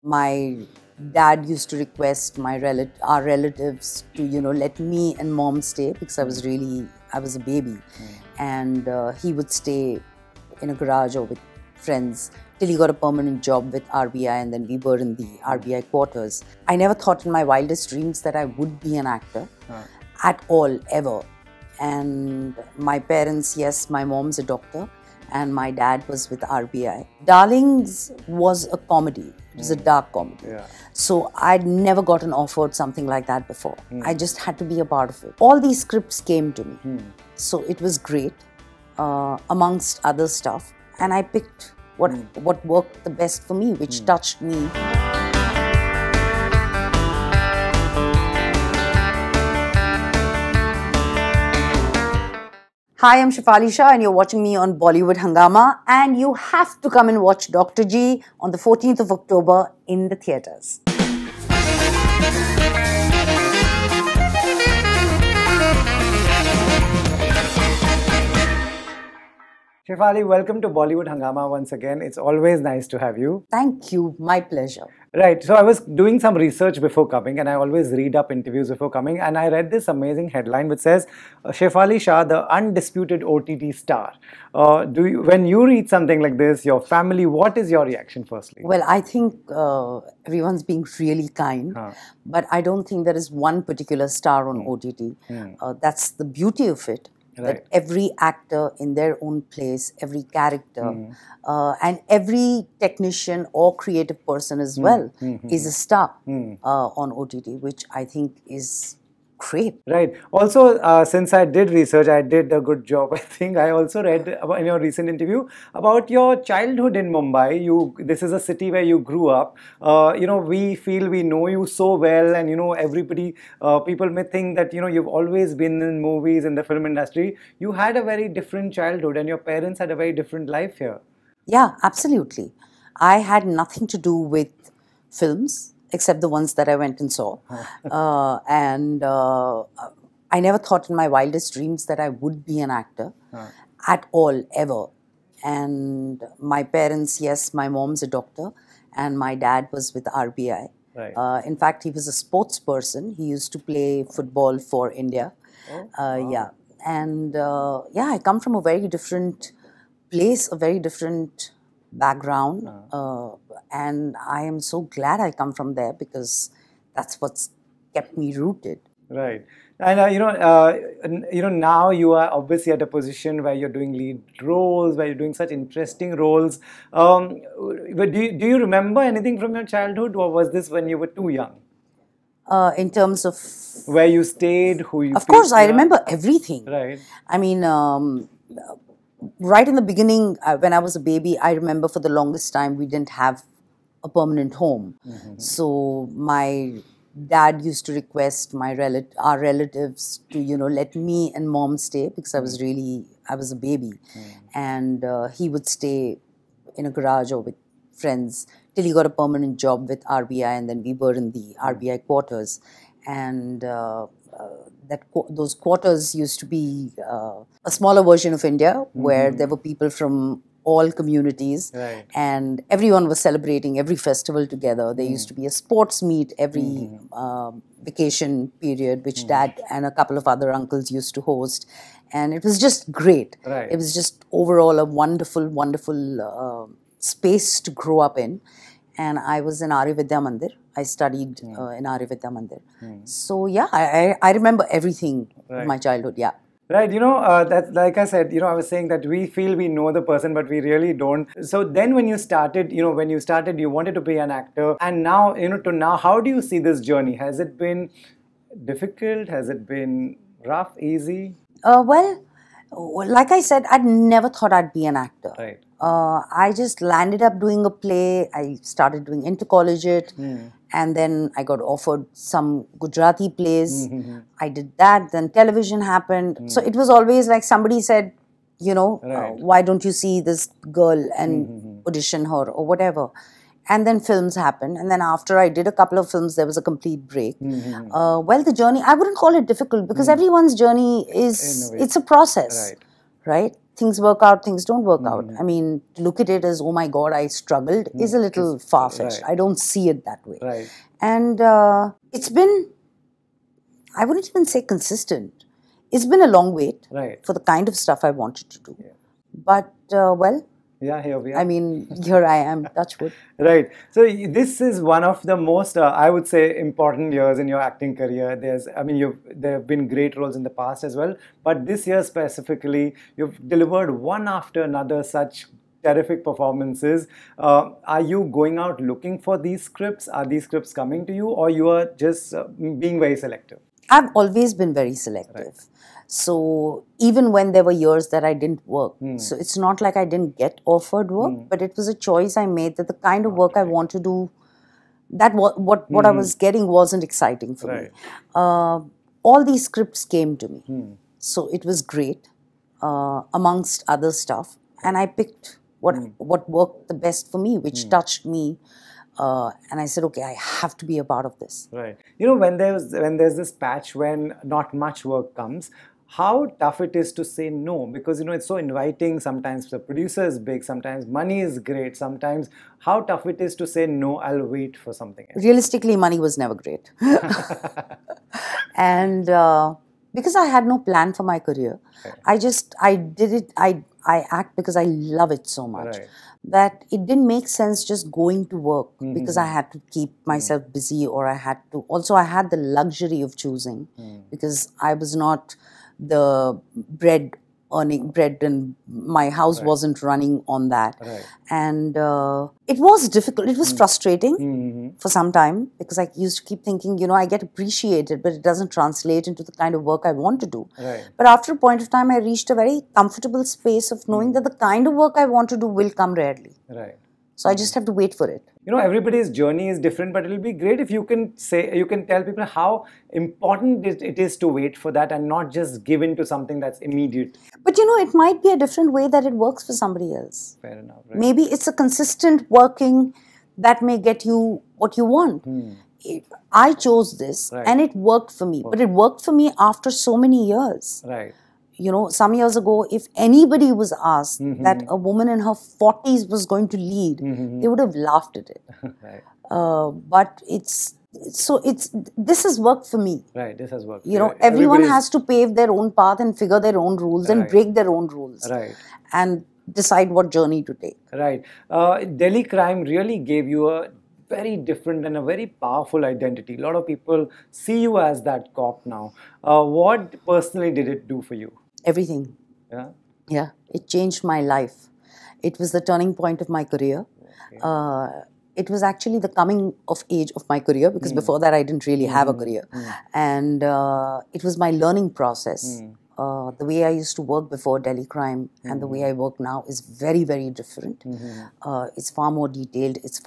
my dad used to request our relatives to, let me and mom stay because I was a baby. And he would stay in a garage or with friends till he got a permanent job with RBI, and then we were in the RBI quarters. I never thought in my wildest dreams that I would be an actor at all, ever. And my parents, yes, my mom's a doctor and my dad was with RBI. Darlings was a comedy. It was a dark comedy. Yeah. So I'd never gotten offered something like that before. I just had to be a part of it. All these scripts came to me. So it was great, amongst other stuff. And I picked what worked the best for me, which touched me. Hi, I'm Shefali Shah and you're watching me on Bollywood Hungama, and you have to come and watch Dr. G on the 14th of October in the theatres. Shefali, welcome to Bollywood Hungama once again. It's always nice to have you. Thank you. My pleasure. Right. So I was doing some research before coming, and I always read up interviews before coming, and I read this amazing headline which says, Shefali Shah, the undisputed OTT star. When you read something like this, your family, what is your reaction firstly? Well, I think everyone's being really kind, but I don't think there is one particular star on OTT. That's the beauty of it. That every actor in their own place, every character, and every technician or creative person as well is a star on OTT, which I think is great. Right. Also, since I did research, I did a good job, I think. I also read in your recent interview about your childhood in Mumbai. This is a city where you grew up. We feel we know you so well, and everybody, people may think that you've always been in movies, in the film industry. You had a very different childhood, and your parents had a very different life here. Yeah, absolutely. I had nothing to do with films, except the ones that I went and saw. I never thought in my wildest dreams that I would be an actor at all, ever. And my parents, yes, my mom's a doctor and my dad was with RBI. Right. In fact, he was a sports person. He used to play football for India. Yeah. And I come from a very different place, a very different background, and I am so glad I come from there because that's what's kept me rooted. Right. And now you are obviously at a position where you're doing lead roles, where you're doing such interesting roles. But do you remember anything from your childhood, or was this when you were too young? In terms of where you stayed, who you... Of course, I remember everything. Right. I mean, right in the beginning, when I was a baby, I remember for the longest time we didn't have a permanent home. So my dad used to request our relatives to, let me and mom stay because I was a baby. And he would stay in a garage or with friends till he got a permanent job with RBI, and then we were in the RBI quarters. And those quarters used to be a smaller version of India, where there were people from all communities, and everyone was celebrating every festival together. There used to be a sports meet every vacation period, which dad and a couple of other uncles used to host, and it was just great. It was just overall a wonderful, wonderful space to grow up in. And I was in Arya Vidya Mandir. I studied in Arya Vidya Mandir. So yeah, I remember everything of my childhood, yeah. Right, that's like I said, I was saying that we feel we know the person, but we really don't. So then when you started, you wanted to be an actor. And now, to now, how do you see this journey? Has it been difficult? Has it been rough, easy? Well, like I said, I'd never thought I'd be an actor. Right. I just landed up doing a play. I started doing intercollegiate, and then I got offered some Gujarati plays. I did that. Then television happened. So it was always like somebody said, why don't you see this girl and audition her or whatever. And then films happened. And then after I did a couple of films, there was a complete break. Well, the journey, I wouldn't call it difficult because everyone's journey is, it's a process, right? things work out, things don't work out. I mean, to look at it as, oh my God, I struggled is a little far-fetched. Right. I don't see it that way. Right. And it's been, I wouldn't even say consistent. It's been a long wait Right. for the kind of stuff I wanted to do. Yeah. But, well, Yeah, here we are. I mean, here I am, touch wood. Right. So this is one of the most, I would say, important years in your acting career. There have been great roles in the past as well, but this year specifically, you've delivered one after another such terrific performances. Are you going out looking for these scripts? Are these scripts coming to you, or you are just being very selective? I've always been very selective. Right. So even when there were years that I didn't work, so it's not like I didn't get offered work, but it was a choice I made that the kind of work I want to do, that what I was getting wasn't exciting for me. All these scripts came to me. So it was great, amongst other stuff. And I picked what worked the best for me, which touched me. And I said, okay, I have to be a part of this. Right. You know, when there's this patch when not much work comes, how tough it is to say no, because you know it's so inviting. Sometimes the producer is big, sometimes money is great, sometimes how tough it is to say no, I'll wait for something else. Realistically, money was never great. And because I had no plan for my career, I did it, I act because I love it so much. Right. That it didn't make sense just going to work because I had to keep myself busy, or I had the luxury of choosing because I was not the bread and my house wasn't running on that. Right. And it was difficult. It was frustrating for some time because I used to keep thinking, you know, I get appreciated, but it doesn't translate into the kind of work I want to do. Right. But after a point of time, I reached a very comfortable space of knowing that the kind of work I want to do will come rarely. Right. So I just have to wait for it. You know, everybody's journey is different, but it'll be great if you can tell people how important it is to wait for that and not just give in to something that's immediate. But you know, it might be a different way that it works for somebody else. Fair enough. Right? Maybe it's a consistent working that may get you what you want. I chose this and it worked for me, but it worked for me after so many years. Right. You know, some years ago, if anybody was asked that a woman in her 40s was going to lead, they would have laughed at it. Right. But this has worked for me. Right, this has worked. You know, everyone has to pave their own path and figure their own rules and break their own rules. Right. And decide what journey to take. Right. Delhi Crime really gave you a very different and a very powerful identity. A lot of people see you as that cop now. What personally did it do for you? Everything. Yeah. Yeah. It changed my life. It was the turning point of my career. Okay. It was actually the coming of age of my career because before that I didn't really have a career. And it was my learning process. The way I used to work before Delhi Crime and the way I work now is very, very different. It's far more detailed. It's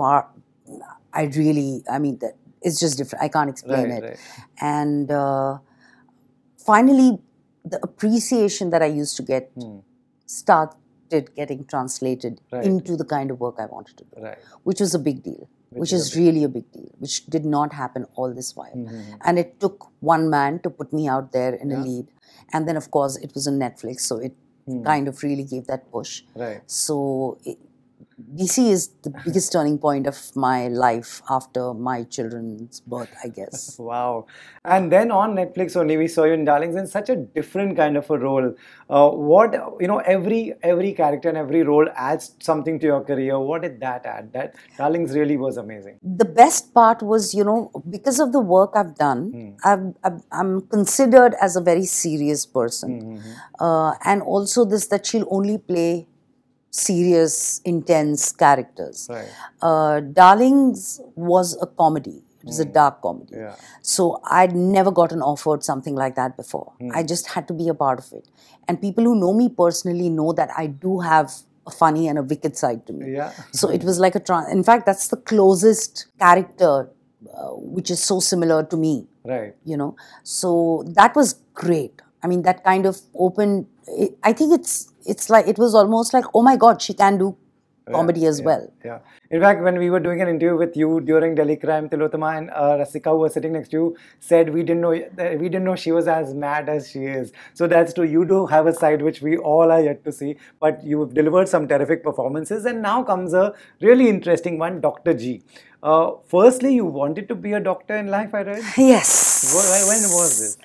it's just different. I can't explain it. Right. And finally, the appreciation that I used to get started getting translated into the kind of work I wanted to do, which was a big deal, which is really a big deal, which did not happen all this while. And it took one man to put me out there in a lead. And then, of course, it was on Netflix, so it kind of really gave that push. Right. So DC is the biggest turning point of my life after my children's birth, I guess. Wow. And then on Netflix only we saw you in Darlings in such a different kind of a role. Every character and every role adds something to your career. What did that add? That Darlings really was amazing. The best part was, because of the work I've done, I'm considered as a very serious person. And also that she'll only play serious, intense characters. Right. Darlings was a comedy. It was a dark comedy. Yeah. So I'd never gotten offered something like that before. I just had to be a part of it. And people who know me personally know that I do have a funny and a wicked side to me. Yeah. So it was like in fact, that's the closest character which is so similar to me. Right. So that was great. I mean, that kind of I think it's like, it was almost like, oh my God, she can do comedy as well. Yeah. In fact, when we were doing an interview with you during Delhi Crime, Tilotama and Rasika, who was sitting next to you, said we didn't know she was as mad as she is. So that's true. You do have a side which we all are yet to see, but you've delivered some terrific performances. And now comes a really interesting one, Dr. G. Firstly, you wanted to be a doctor in life, I read. Yes. When was this?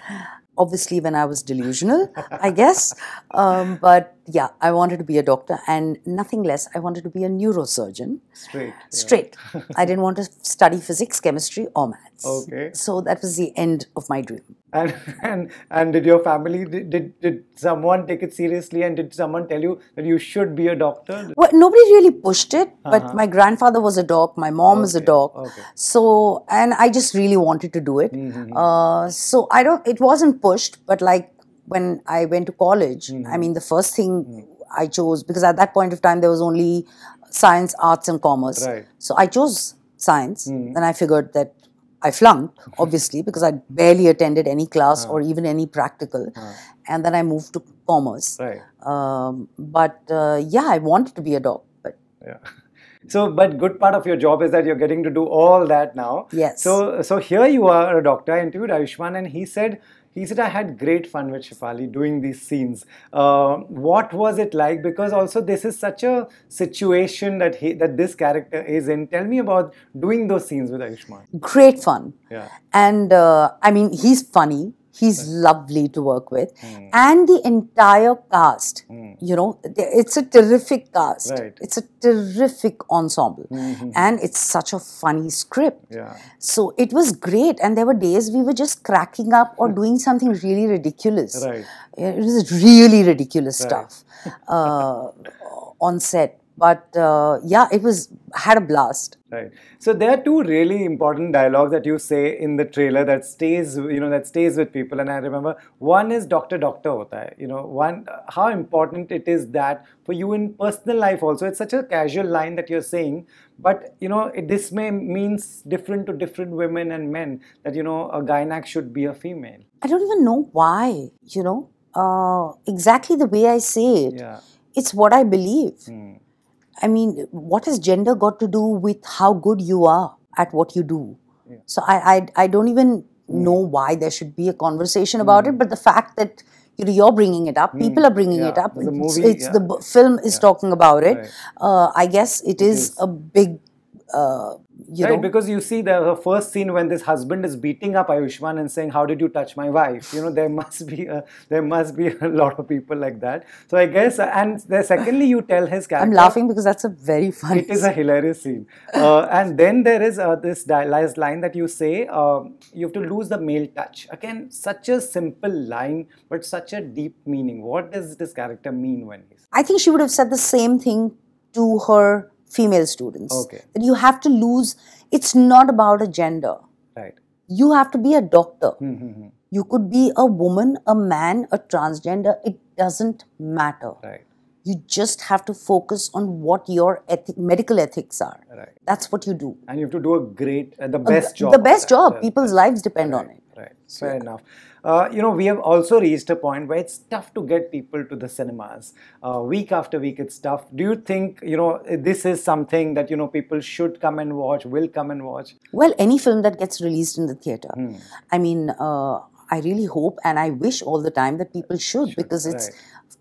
Obviously, when I was delusional, I guess. But yeah, I wanted to be a doctor and nothing less. I wanted to be a neurosurgeon. Straight. Straight. I didn't want to study physics, chemistry, or maths. Okay. So that was the end of my dream. And did your family, did someone take it seriously, and did someone tell you that you should be a doctor? Well, nobody really pushed it, but my grandfather was a doc, my mom is a doc. Okay. So, and I just really wanted to do it. So it wasn't pushed, but like when I went to college, I mean, the first thing I chose, because at that point of time, there was only science, arts and commerce. Right. So I chose science. Then I figured that I flunked, obviously, because I barely attended any class or even any practical. And then I moved to commerce. Right. Yeah, I wanted to be a doc. But yeah. So, but good part of your job is that you're getting to do all that now. Yes. So here you are, a doctor. I interviewed Ayushmann, and he said I had great fun with Shefali doing these scenes. What was it like? Because also this is such a situation that this character is in. Tell me about doing those scenes with Ayushmann. Great fun. Yeah. And I mean, he's funny. He's lovely to work with. And the entire cast, you know, it's a terrific cast. Right. It's a terrific ensemble. And it's such a funny script. Yeah. So it was great. And there were days we were just cracking up or doing something really ridiculous. Right. It was really ridiculous stuff on set. But yeah, had a blast. Right. So there are two really important dialogues that you say in the trailer that stays with people. And I remember one is Doctor Hota Hai. You know, how important it is that for you in personal life also. It's such a casual line that you're saying, but you know, this may means different to different women and men. That you know, a gynac should be a female. I don't even know why. You know, exactly the way I say it. Yeah. It's what I believe. I mean, what has gender got to do with how good you are at what you do? Yeah. So I don't even know why there should be a conversation about it, but the fact that you're bringing it up, people are bringing it up. The movie, the film is talking about it. Right. I guess it is a big. Right, because you see the first scene when this husband is beating up Ayushmann and saying, "How did you touch my wife?" You know, there must be a lot of people like that. So I guess, and secondly, you tell his character. I'm laughing because that's a very funny. It is a hilarious scene, and then there is this line that you say, you have to lose the male touch. Again, such a simple line, but such a deep meaning. What does this character mean when he's? I think she would have said the same thing to her female students. Okay. That you have to lose, it's not about a gender. Right. You have to be a doctor. You could be a woman, a man, a transgender. It doesn't matter. Right. You just have to focus on what your medical ethics are. Right. That's what you do. And you have to do the best job. The best job. People's lives depend on it. Right. Fair enough. You know, we have also reached a point where it's tough to get people to the cinemas. Week after week, it's tough. Do you think, you know, this is something that, you know, people should come and watch, will come and watch? Well, any film that gets released in the theatre. I mean, I really hope and I wish all the time that people should, because it's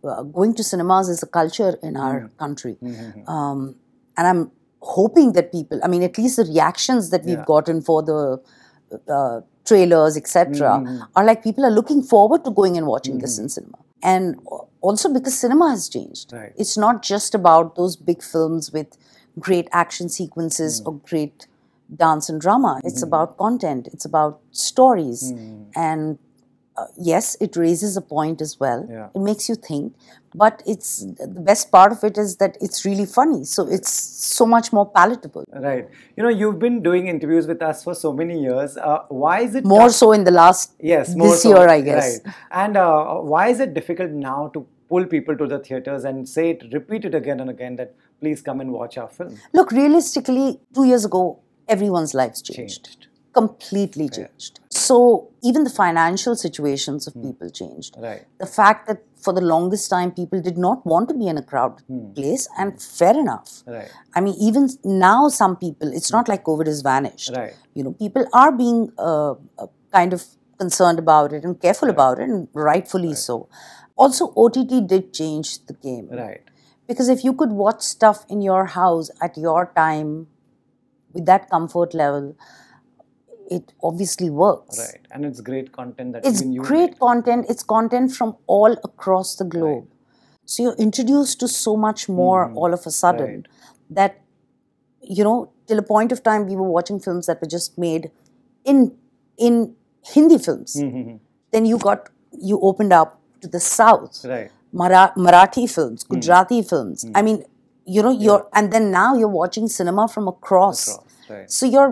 going to cinemas is a culture in our country. And I'm hoping that people, I mean, at least the reactions that we've gotten for the trailers, etc., are like people are looking forward to going and watching this in cinema. And also because cinema has changed. Right. It's not just about those big films with great action sequences or great dance and drama. It's about content. It's about stories. And yes, it raises a point as well. Yeah. It makes you think. But it's the best part of it is that it's really funny. So it's so much more palatable. Right. You know, you've been doing interviews with us for so many years. Why is it more so in the last this year, I guess. Right. And why is it difficult now to pull people to the theatres and repeat it again and again that please come and watch our film? Look, realistically, 2 years ago, everyone's lives changed. Completely changed. So even the financial situations of people changed. Right. The fact that for the longest time, people did not want to be in a crowded place, and fair enough. Right. I mean, even now, some people, it's not like COVID has vanished. Right. You know, people are being kind of concerned about it and careful about it, and rightfully so. Also, OTT did change the game. Right. Because if you could watch stuff in your house at your time with that comfort level, it obviously works. Right. And it's great content that It's even you great make. content. It's content from all across the globe. Right. So you're introduced to so much more all of a sudden Right. that, you know, till a point of time we were watching films that were just made in Hindi films. Then you opened up to the South. Right. Marathi films, Gujarati films. I mean, you know, and then now you're watching cinema from across. Right. So your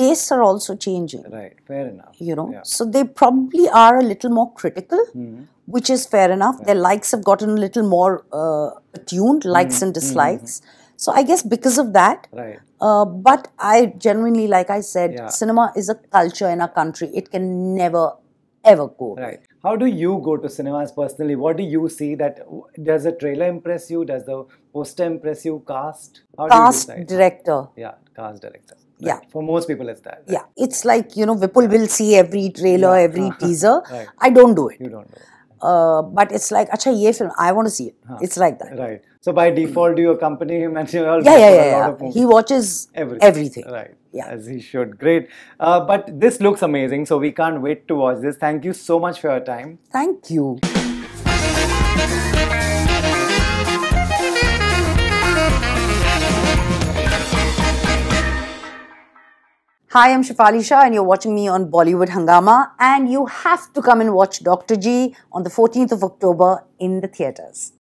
tastes are also changing. Right. Fair enough. You know, Yeah. so they probably are a little more critical, which is fair enough. Their likes have gotten a little more attuned, likes and dislikes. So I guess because of that, Right. but I genuinely, like I said, Yeah. cinema is a culture in our country. It can never, ever go. Right. How do you go to cinemas personally? What do you see? Does the trailer impress you? Does the poster impress you? Cast? How Cast, do you decide? director. Yeah, cast director. Yeah. For most people, it's that. Right? Yeah, it's like, you know, Vipul will see every trailer, every teaser. Right. I don't do it. You don't know. But it's like, acha, ye film, I want to see it. It's like that. Right. So by default, do you accompany him and you all Yeah, go yeah, for yeah, a lot yeah. of movies? He watches everything. Right. Yeah. As he should. Great. But this looks amazing. So we can't wait to watch this. Thank you so much for your time. Thank you. Hi, I'm Shefali Shah and you're watching me on Bollywood Hungama, and you have to come and watch Dr. G on the 14th of October in the theatres.